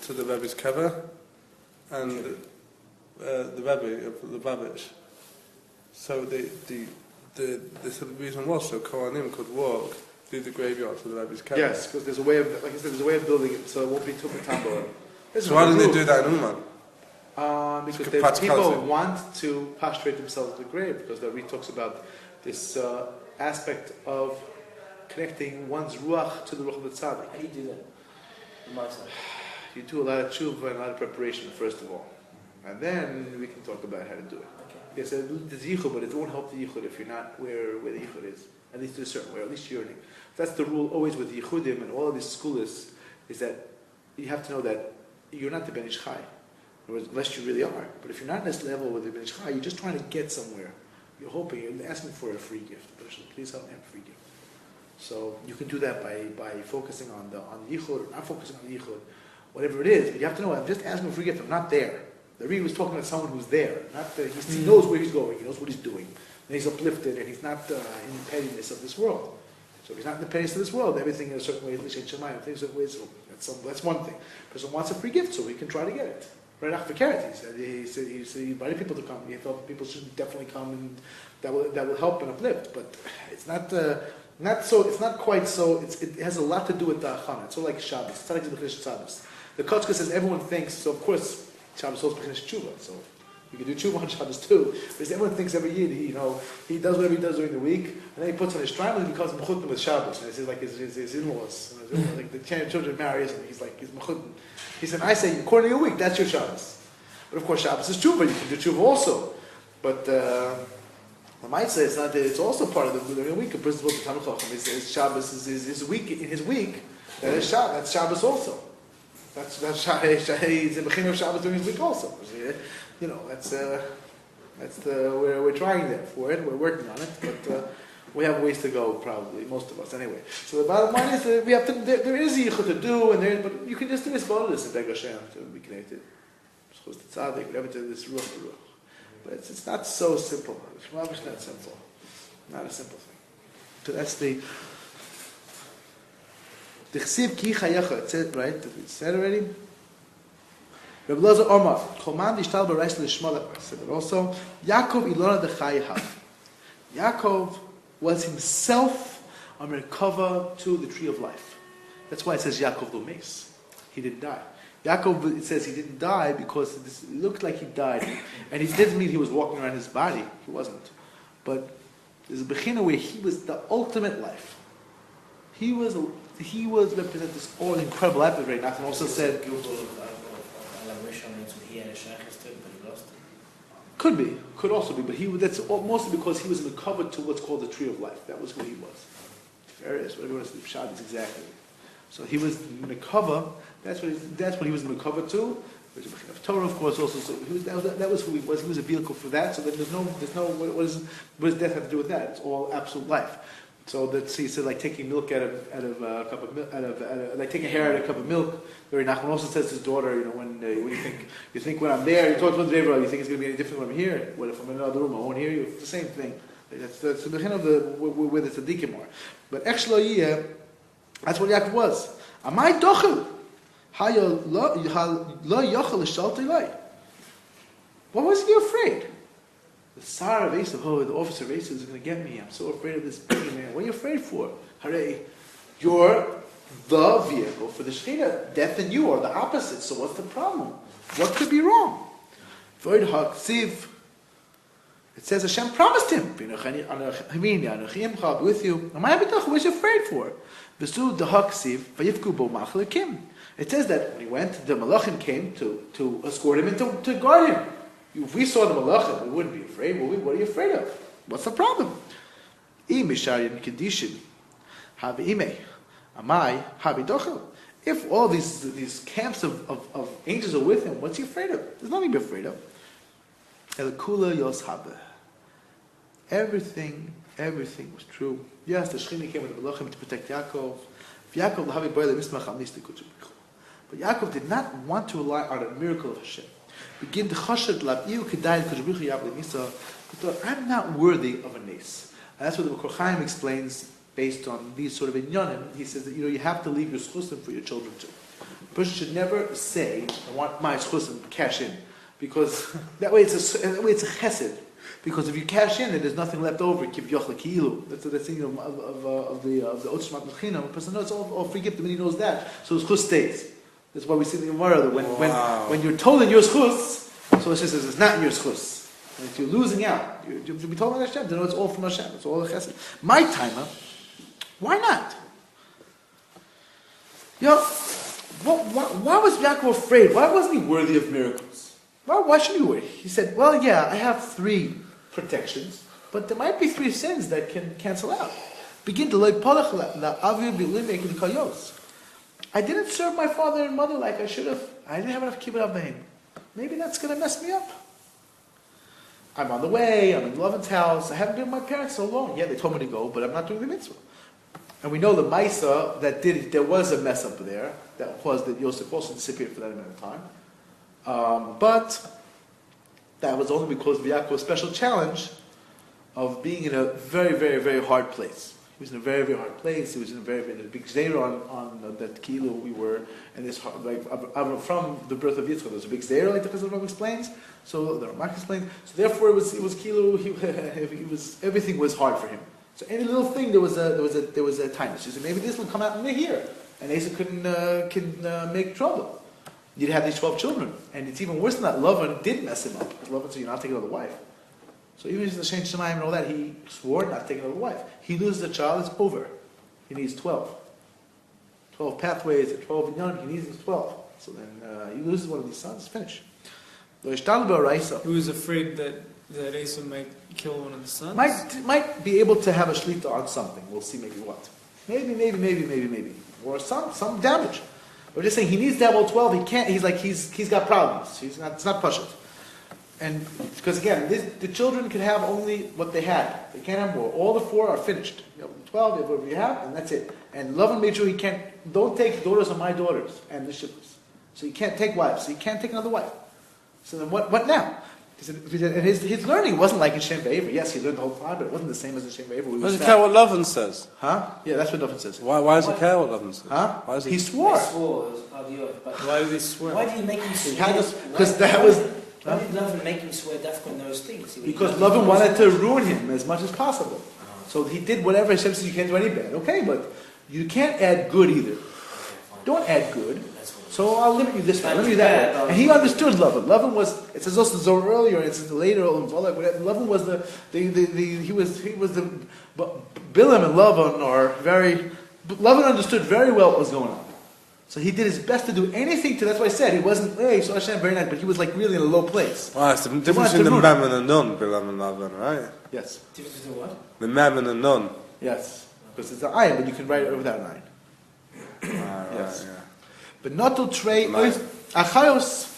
to the Rebbe's kever and the Rebbe of the Babish. So the reason was so Kohanim could walk through the graveyard to the Rebbe's kever. Yes, because there's a way of, like I said, there's a way of building it so it won't be too matamba. So why didn't they do that in Uman? Because people want to prostrate themselves to the grave, because the Rebbe talks about this aspect of connecting one's ruach to the ruach of the tzaddik. How do you do that? You do a lot of tshuva and a lot of preparation, first of all. And then we can talk about how to do it. Okay. Yes, there's yichud, but it won't help the yichud if you're not where the yichud is. At least to a certain way, or at least yearning. That's the rule always with yichudim and all of these schools, is that you have to know that you're not the Ben Ish Chai. Unless you really are. But if you're not in this level with the Ben Ish Chai, you're just trying to get somewhere. You're hoping, you're asking for a free gift. Please help me have a free gift. So you can do that by focusing on the yichud, or not focusing on the yichud, whatever it is. But you have to know, I'm just asking for a free gift, I'm not there. The Rebbe was talking about someone who's there. Not that he knows where he's going, he knows what he's doing. And he's uplifted, and he's not in the pettiness of this world. So if he's not in the pettiness of this world, everything in a certain way, at least in Shemayim, things in ways, that's one thing. The person wants a free gift, so he can try to get it. Right after carrot, he said he invited people to come. He thought people should definitely come, and that will help and uplift. But it's not so. It's not quite so. It has a lot to do with the achana. It's all like Shabbos. It's not like the Chiddush Shabbos. The Kotzka says everyone thinks. So of course Shabbos also begins tshuva. So you can do tshuva on Shabbos too. Because everyone thinks every year he does whatever he does during the week, and then he puts on his trial and he becomes mechutim with Shabbos. And it's like his in-laws. Like the children marry him. He's like he's mechutim. He said, I say, according to your week, that's your Shabbos. But of course, Shabbos is tshuva. You can do tshuva also. But the might say it's not. It's also part of the week. A person supposed to Talmud Chacham. His Shabbos is his week. In his week, that's Shabbos also. That's he's in the beginning of Shabbos during his week also. You know, that's we're trying there for it. We're working on it, but we have ways to go. Probably most of us anyway. So the bottom line is that we have to. There is yichud to do, but you can just do this bonus and beg Hashem to be connected. Supposed to tzaddik, whatever to this ruach to ruach. But it's not so simple. It's not simple. Not a simple thing. So that's the chsiv ki chayecha. It said, right? It said already. Reb Loza Omar, Koman dishtal b'reis l'shmolek. I said it also. Yaakov ilona dechayehav. Yaakov was himself a merkava to the tree of life. That's why it says Yaakov lo meis. He didn't die. Yaakov, it says he didn't die because it looked like he died. And it didn't mean he was walking around his body. He wasn't. But there's a bechina where he was the ultimate life. He was represented this all incredible life. Right? Nathan also said, could be, could also be, but that's mostly because he was in the cover to what's called the tree of life. That was who he was. Fair is, whatever it is, Pshad is exactly. So he was in the cover. That's what he was in the cover to. Torah, of course, also. So that was who he was. He was a vehicle for that. So then there's no. What does death have to do with that? It's all absolute life. So he said like taking milk out of a cup of milk, like taking hair out of a cup of milk. Very Nachman also says to his daughter, when you think when I'm there, you talk to the Deborah, you think it's going to be any different when I'm here. What if I'm in another room? I won't hear you. It's the same thing. That's the beginning of where the tzaddikim are. But actually, that's what Yaakov was. Amai dochel. What was he afraid? The Tsar of Esav, the officer of Esav is going to get me. I'm so afraid of this big man. What are you afraid for? Hooray. You're the vehicle for the Shekhinah. Death and you are the opposite. So what's the problem? What could be wrong? It says Hashem promised him. With you. What was he afraid for? It says that when he went, the Malachim came to escort him and to guard him. If we saw the Malachim, we wouldn't be afraid. What are you afraid of? What's the problem? If all these camps of angels are with him, what's he afraid of? There's nothing to be afraid of. Everything was true. Yes, the Shekhinah came with the Malachim to protect Yaakov. But Yaakov did not want to rely on a miracle of Hashem. Begin to chashed labiu kedai l'kajbuch Yaakov Nisa. He thought, I'm not worthy of a nes. And that's what the B'chor Chaim explains based on these sort of inyanim. He says that you have to leave your schusim for your children too. A person should never say, I want my schus and cash in. Because that way it's a chesed. Because if you cash in and there's nothing left over, kiv yochla ki'ilu. That's the thing of the Otzmat Mechina. A person knows it's all free gift, and he knows that. So his chus stays. That's why we see in the Gemara that when you're told in your schus, so it says it's not your schus. If you're losing out, you'll be told by Hashem, to know it's all from Hashem. It's all a chesed. My timer, why not? Why was Yaakov afraid? Why wasn't he worthy of miracles? Why should he worry? He said, well, yeah, I have 3 protections, but there might be 3 sins that can cancel out. Begin to like I didn't serve my father and mother like I should have. I didn't have enough kibbut avim. Maybe that's going to mess me up. I'm on the way. I'm in Lovin's house. I haven't been with my parents so long. Yeah, they told me to go, but I'm not doing the mitzvah. And we know the Maisa there was a mess up there. That was that Yosef also disappeared for that amount of time. But that was only because of Yaakov's special challenge of being in a very, very, very hard place. He was in a very, very hard place. He was in a big zera on that kilo we were, and this from the birth of Yitzchak. There was a big zera, like the Chazal explains. So the Ramak explains. So therefore, it was kilo. He was everything was hard for him. So any little thing there was a time. She said maybe this will come out in here, and Asa can make trouble. You'd have these 12 children. And it's even worse than that. Lavan did mess him up. Because Lavan said, you're not taking another wife. So even if he's the Shem Shemayim and all that, he swore not to take another wife. He loses a child, it's over. He needs 12. 12 pathways, 12 inyanim, he needs 12. So then he loses one of these sons, finish. He was afraid that Asa might kill one of the sons? Might be able to have a shlita on something. We'll see maybe what. Maybe. Or some damage. We're just saying he needs to have all 12. He can't. He's got problems. It's not pashut. And because again, the children can have only what they had. They can't have more. All the 4 are finished. 12, whatever you have, and that's it. And Lavan made sure he can't. Don't take daughters of my daughters and the shippers. So he can't take wives. So he can't take another wife. So then what now? And his learning wasn't like in Shem Ve'ever. Yes, he learned the whole time, but it wasn't the same as in Shem Ve'ever. Does it care what Lavan says? Huh? Yeah, that's what Lavan says. Why does it care what Lavan says? Huh? Why he swore. He swore. It was part of the oath. But why did he swear? Why did he make him swear? Because that was. Why did Lavan make him swear Dafka on those things? Because Lavan wanted to ruin him as much as possible. So he did whatever Hashem says you can't do any bad. Okay, but you can't add good either. Don't add good. So I'll limit you this way, limit you that way. And he understood Lavan. Lavan was, it says also Zohar earlier, and it's later, Lavan was he was the, Bilam and Lavan are very, Lavan understood very well what was going on. So he did his best to do anything to, that's why I said, he wasn't, hey, so Hashem, very nice, but he was like really in a low place. Well, it's the difference between the mem and the nun, Bilam and Lavan, right? Yes. Difference between what? The mem and the nun. Yes. Because it's an ayin, but you can write it without an ayin. Yes. Yeah. But not to trade achayos.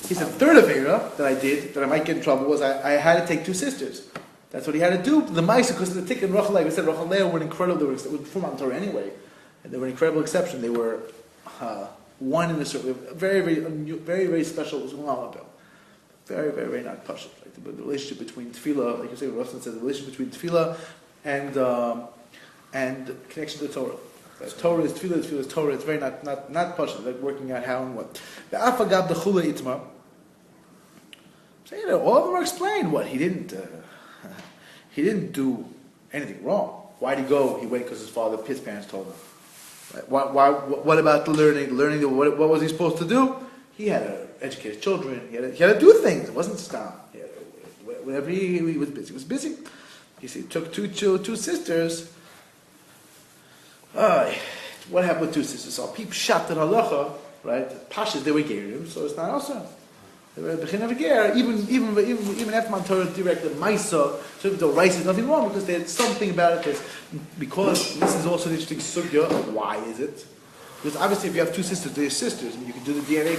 He said, third avera that I did, that I might get in trouble, was I had to take 2 sisters. That's what he had to do. The Maisa, because the Tik and Rachel, like we said, Rachel and Leah were incredible. They were from Mount Torah anyway. And they were an incredible exception. They were one in a certain, very, very, very special. It was Muhammad. Very, very, very not pashut. Like the relationship between tefillah, like you say, Rashi says, the relationship between tefillah and connection to the Torah. Torah is tefillah is Torah. It's very not pashut, like working out how and what. The afagab the chula itma. So all of them are explained what he didn't do anything wrong. Why did he go? He went because his parents told him. Right? What about the learning? What was he supposed to do? He had to educate his children. He had to do things. It wasn't stop. Whenever he was busy. He was busy. He took two sisters. What happened with 2 sisters? So people shot in halacha, right? Pashas they were gerim, so it's not also. They were bechin of a ger. Even after Mount Torah directed Maisa, so the rice is nothing wrong because they had something about it. Because this is also an interesting sugya. Why is it? Because obviously, if you have 2 sisters, they're sisters, and you can do the DNA